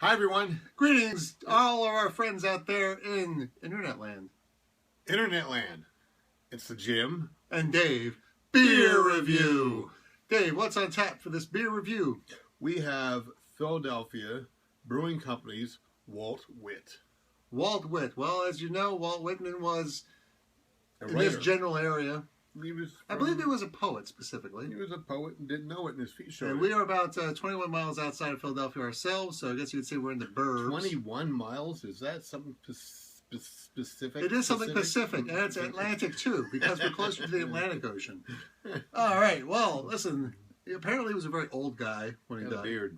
Hi, everyone. Greetings, all of our friends out there in Internet Land. Internet Land. It's the Jimm and Dave Beer Review. Dave, what's on tap for this beer review? We have Philadelphia Brewing Company's Walt Wit. Walt Wit. Well, as you know, Walt Whitman was in this general area. I believe he was a poet specifically. He was a poet and didn't know it in his feet showed. And we are about 21 miles outside of Philadelphia ourselves, so I guess you could say we're in the burbs. 21 miles? Is that something specific? It is something Pacific, and it's Atlantic too, because we're closer to the Atlantic Ocean. All right, well, listen, apparently he was a very old guy when he died. A beard.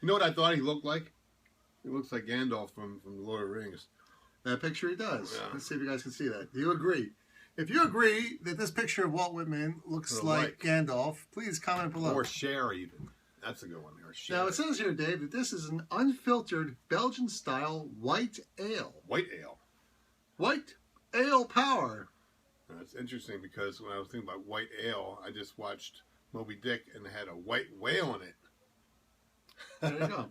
You know what I thought he looked like? He looks like Gandalf from The Lord of the Rings. That picture he does. Yeah. Let's see if you guys can see that. Do you agree? If you agree that this picture of Walt Whitman looks like Gandalf, please comment below. Or Cher, even. That's a good one there. Cher. Now, it says here, Dave, that this is an unfiltered Belgian-style white ale. White ale. White ale power. That's interesting because when I was thinking about white ale, I just watched Moby Dick and it had a white whale in it. There you go.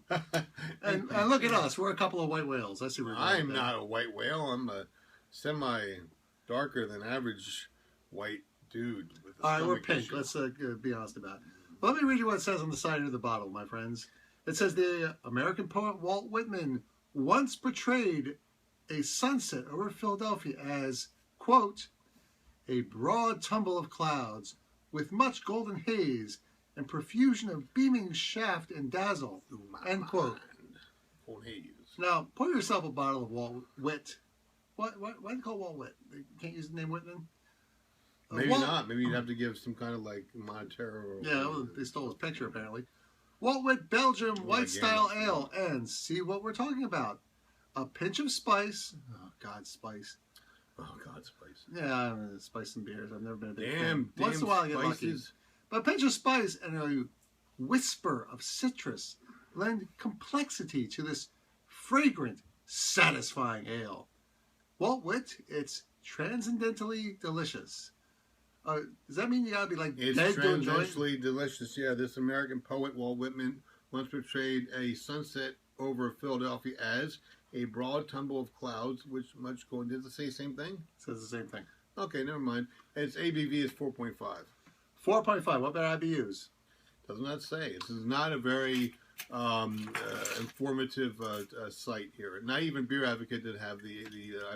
and look at us. We're a couple of white whales. I see where I'm not a white whale. I'm a semi-darker than average white dude. With all right, we're pink. Let's be honest about it. Well, let me read you what it says on the side of the bottle, my friends. It says the American poet Walt Whitman once portrayed a sunset over Philadelphia as, quote, a broad tumble of clouds with much golden haze and profusion of beaming shaft and dazzle, end quote. Now, pour yourself a bottle of Walt Wit. Why do you call Walt Wit? They can't use the name Whitman? Maybe not. Maybe you'd have to give some kind of like monetary. Yeah, well, they stole his picture apparently. Walt Wit Belgian White Style Ale, and see what we're talking about. A pinch of spice. Oh God, spice. Oh God, spice. Yeah, spice and beers. I've never been a big fan. Damn. Once in a while I get lucky. But a pinch of spice and a whisper of citrus lend complexity to this fragrant, satisfying ale. Walt Wit, it's transcendentally delicious. Does that mean you gotta be like it's dead to enjoy it? It's transcendentally delicious. Yeah, this American poet Walt Whitman once portrayed a sunset over Philadelphia as a broad tumble of clouds, which much going. Did it say the same thing? It says the same thing. Okay, never mind. Its ABV is 4.5. 4.5. What about IBUs? Does not say. This is not a very informative site here. Not even Beer Advocate did have the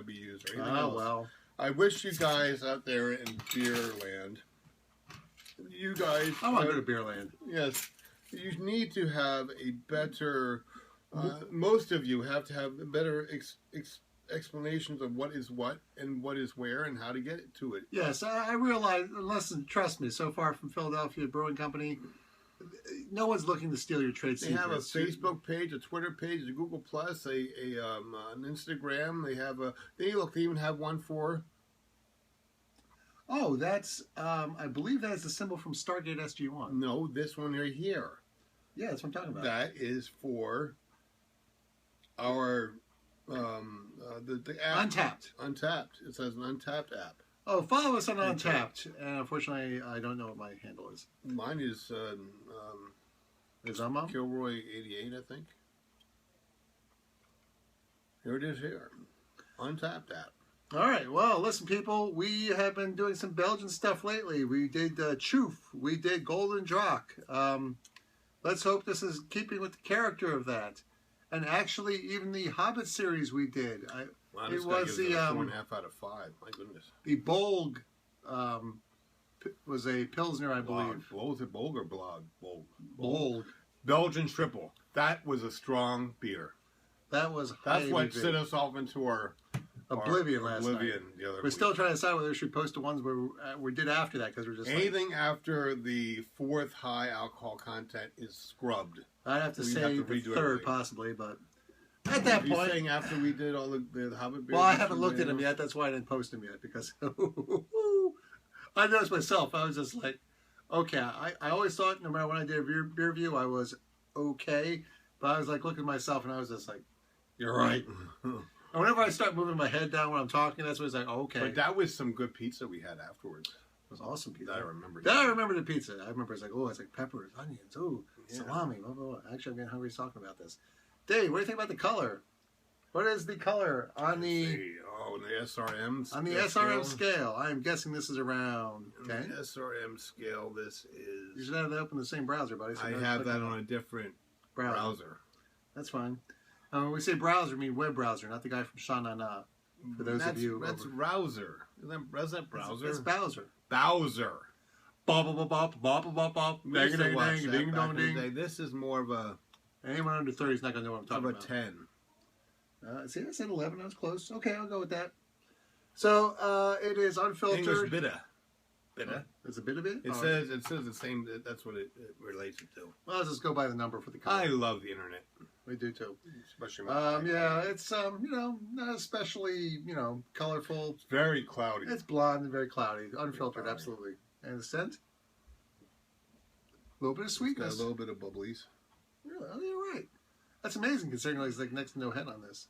IBUs or anything else. Well. I wish you guys out there in Beer Land, you guys... I want to go to Beer Land. Yes. You need to have a better... most of you have to have better explanations of what is what and what is where and how to get to it. Yes, I realize, listen, trust me, so far from Philadelphia Brewing Company, no one's looking to steal your trade secrets. They have a Facebook page, a Twitter page, a Google Plus, an Instagram. They even have one for... Oh, that's, I believe that is the symbol from Stargate SG-1. No, this one right here. Yeah, that's what I'm talking about. That is for our, the app. Untapped. Untapped. It says an Untapped app. Oh, follow us on Untapped. And unfortunately, I don't know what my handle is. Mine is Kilroy88, I think. Here it is here. Untapped app. All right. Well, listen, people. We have been doing some Belgian stuff lately. We did Choof. We did Golden Drac. Let's hope this is keeping with the character of that. And actually, even the Hobbit series we did. It was the 4.5 out of 5. My goodness. The Bolg was a Pilsner, I believe. Was it Bolg or Blog? Bolg. Belgian triple. That was a strong beer. That was. That's what sent us off into our oblivion last night. The other we're week. Still trying to decide whether we should post the ones we did after that because we're just anything after the 4th high alcohol content is scrubbed. I'd have to say the 3rd possibly, but at that point, you're saying after we did all the Hobbit beers. Well, I haven't looked at them yet. That's why I didn't post them yet because I noticed myself. I was just like, okay. I always thought no matter when I did a beer review, I was okay, but I was like looking at myself and I was just like, you're right. And whenever I start moving my head down when I'm talking, that's when it's like, oh, okay. But that was some good pizza we had afterwards. It was awesome pizza. I remember. I remember the pizza. I remember it's like, oh, it's like peppers, onions, salami, blah, blah, blah. Actually, I'm getting hungry talking about this. Dave, what do you think about the color? What is the color on the SRM on the SRM scale? I am guessing this is around 10. On the SRM scale, this You is. should have that open the same browser, buddy. So I have that on a different browser. That's fine. When we say browser, we mean web browser, not the guy from Sha Na Na. For those of you, that's browser. Is that browser? It's Bowser. Bowser. Bop bop bop bop bop bop. We used to watch that Ding back dong in the ding. day. This is more of a Anyone under 30 is not gonna know what I'm talking about. 10. See, I said 11. I was close. Okay, I'll go with that. So it is unfiltered. English bitter. Bitter. It's a bit of it. It says the same. That's what it relates it to. Well, let's just go by the number for the color. I love the internet, We do too. especially. Yeah, it's not especially colorful. It's very cloudy. It's blonde and very cloudy, unfiltered, absolutely. And the scent, a little bit of It's got sweetness. a little bit of bubblies. Really? Oh, you're right. That's amazing considering there's like next to no head on this.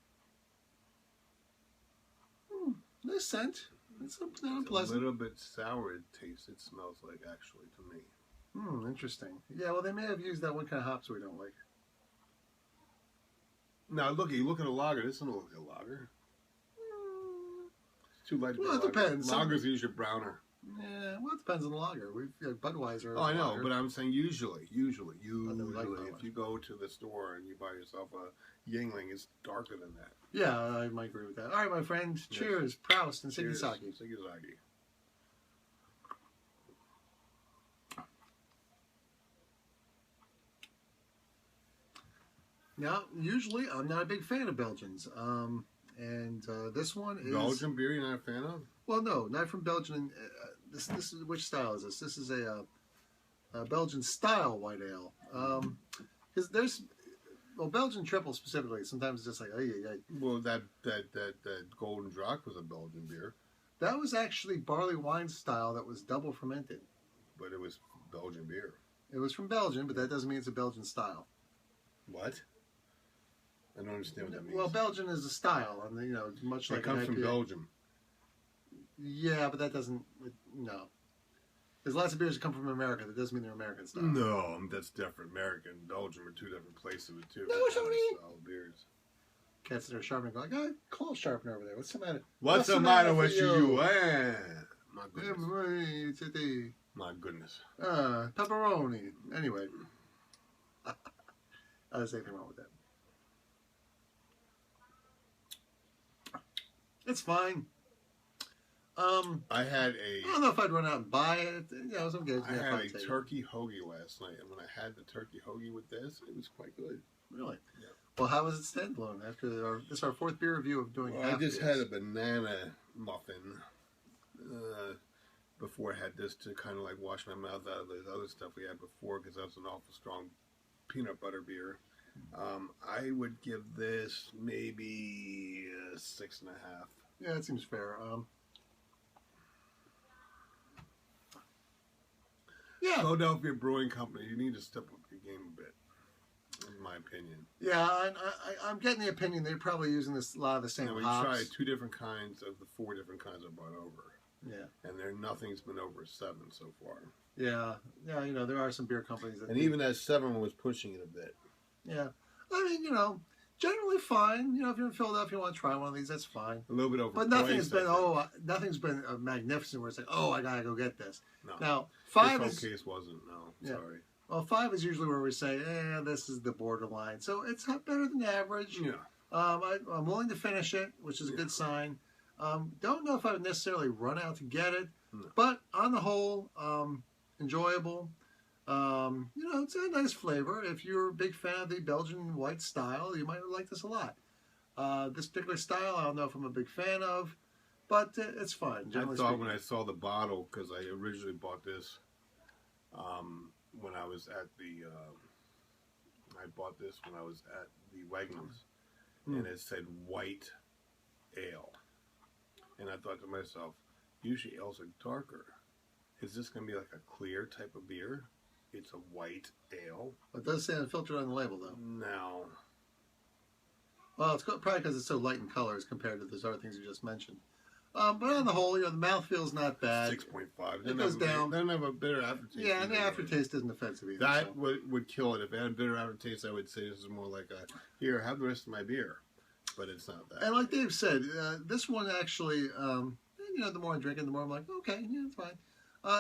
Nice scent. It's not It's a unpleasant. little bit sour. It tastes. It smells like actually to me. Interesting. Yeah, well, they may have used that one kind of hops we don't like. Now you look at a lager. This doesn't look like a lager. It's too light to be Well, a it lager. depends. Lagers usually browner. Yeah, well, it depends on the lager. We've got Budweiser. Oh, I know, lager. but I'm saying usually, like if you go to the store and you buy yourself a Yingling, it's darker than that. Yeah, I might agree with that. All right, my friend. Cheers, Proust and Cheers, Sigisaki. Sigisaki. Now, usually I'm not a big fan of Belgians. And this one is Belgian beer you're not a fan of? Well, no, not from Belgian. This is which style is this? This is a Belgian style white ale. Because there's Belgian triple specifically. Sometimes it's just like Well, that Golden Drac was a Belgian beer, that was actually barley wine style that was double fermented. but it was Belgian beer. It was from Belgium, but that doesn't mean it's a Belgian style. What? I don't understand what that means. Well, Belgian is a style, and much like it comes an from IPA. Belgium. Yeah, but that doesn't. No, there's lots of beers that come from America. That doesn't mean they're American style. No, that's different. America and Belgium are two different places with two No, Tony. style beers. Cats that are sharpening, going, claw sharpener over there. What's the matter? What's the matter with you? My goodness. My goodness. Pepperoni. Anyway, there's anything wrong with that. It's fine. I had I don't know if I'd run out and buy it. Some guys I had a turkey hoagie last night, and when I had the turkey hoagie with this, it was quite good. Really? Yeah. Well, how was it standalone? This is our fourth beer review of doing. Well, I just beers. had a banana muffin before I had this to kind of like wash my mouth out of the other stuff we had before, because that was an awful strong peanut butter beer. I would give this maybe 6.5. Yeah, that seems fair. Yeah. Philadelphia Brewing Company, you need to step up your game a bit, in my opinion. Yeah, I'm getting the opinion they're probably using a lot of the same We hops. tried 2 different kinds of the 4 different kinds I brought over. Yeah. And nothing's been over 7 so far. Yeah. There are some beer companies that. And even that 7 was pushing it a bit. Yeah. I mean, generally fine. If you're in Philadelphia, you want to try one of these, that's fine. A little bit over. But nothing's been magnificent where it's like, oh, I gotta go get this. No. Now 5 this is. whole case wasn't. No, Yeah. sorry. Well, 5 is usually where we say, this is the borderline. So it's not better than average. Yeah. I'm willing to finish it, which is a good sign. Don't know if I would necessarily run out to get it, but on the whole, enjoyable. It's a nice flavor. If you're a big fan of the Belgian white style, you might like this a lot. This particular style, I don't know if I'm a big fan of, but it's fine. I Generally thought speaking. when I saw the bottle, because I originally bought this when I was at the. I bought this when I was at the Wegmans, and it said white ale, and I thought to myself, usually ales are darker. Is this going to be like a clear type of beer? It's a white ale. It does say unfiltered on the label, though. No. Well, it's probably because it's so light in color as compared to those other things you just mentioned. But on the whole, the mouthfeel's not bad. 6.5. It goes down. They don't have a bitter aftertaste. Yeah, and the aftertaste isn't offensive either. That would kill it. If it had a bitter aftertaste, I would say this is more like a, here, have the rest of my beer. But it's not that. And like Dave said, this one actually, the more I drink it, the more I'm like, okay, yeah, it's fine.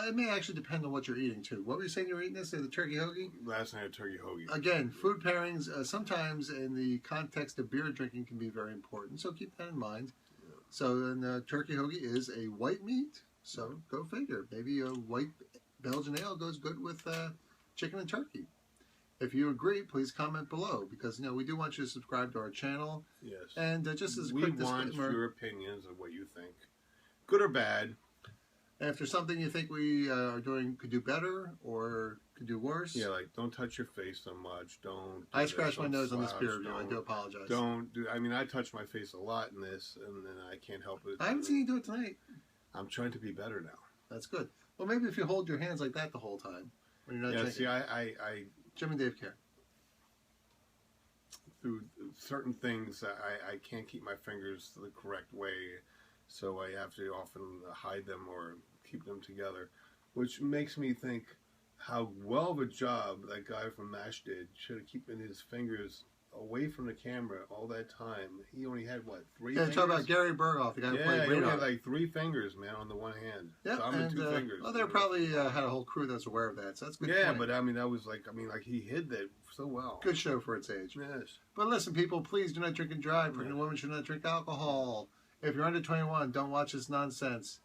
It may actually depend on what you're eating, too. What were you saying you were eating this? The turkey hoagie? Last night, a turkey hoagie. Again, food pairings, sometimes in the context of beer drinking, can be very important. So keep that in mind. Yeah. So then turkey hoagie is a white meat. So go figure. Maybe a white Belgian ale goes good with chicken and turkey. If you agree, please comment below, because we do want you to subscribe to our channel. Yes. And just as a quick disclaimer, we want your opinions of what you think, good or bad. If there's something you think we are doing could do better or could do worse. Yeah, like don't touch your face so much. Don't. I scratched my nose on this beer review. I do apologize. Don't do. I mean, I touch my face a lot in this, and then I can't help it. I haven't seen you do it tonight. I'm trying to be better now. That's good. Well, maybe if you hold your hands like that the whole time when you're not drinking. See, I Jim and Dave care. Through certain things, I can't keep my fingers the correct way, so I have to often hide them or keep them together, which makes me think how well of a job that guy from MASH did. Should have keeping his fingers away from the camera all that time. He only had, what, 3 fingers? Yeah, talk about Gary Berghoff, the guy who played he only had like 3 fingers, man, on the one hand. Yeah, so I'm in 2 fingers. Well, they probably had a whole crew that's aware of that, so that's good. Yeah, point. but I mean, that was like, he hid that so well. Good show for its age. Yes. But listen, people, please do not drink and drive. Pregnant women should not drink alcohol. If you're under 21, don't watch this nonsense.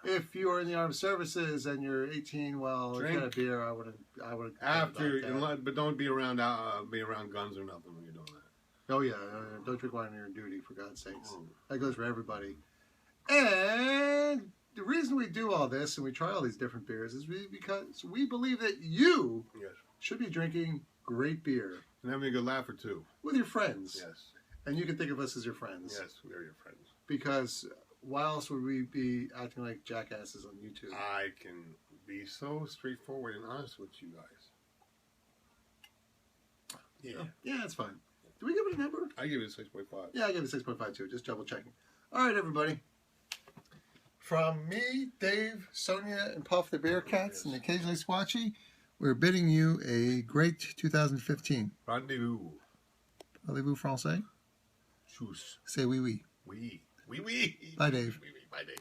If you are in the armed services and you're 18, well, if you had a beer, I would. But don't be around guns or nothing when you're doing that. Oh yeah, don't drink wine when you're on duty, for God's sakes. That goes for everybody. And the reason we do all this and we try all these different beers is because we believe that you should be drinking great beer. And having a good laugh or two. With your friends. Yes. And you can think of us as your friends. Yes, we are your friends. Because why else would we be acting like jackasses on YouTube? I can be so straightforward and honest with you guys. Yeah. Yeah, that's fine. Do we give it a number? I give it a 6.5. Yeah, I give it a 6.5 too. Just double checking. All right, everybody. From me, Dave, Sonia, and Puff the Bear Cats, and occasionally Squatchy, we're bidding you a great 2015. Rendezvous. Parlez-vous français? Tchuss. Say oui, oui. Oui. Oui, oui. Bye, Dave. Oui, oui. Bye, Dave.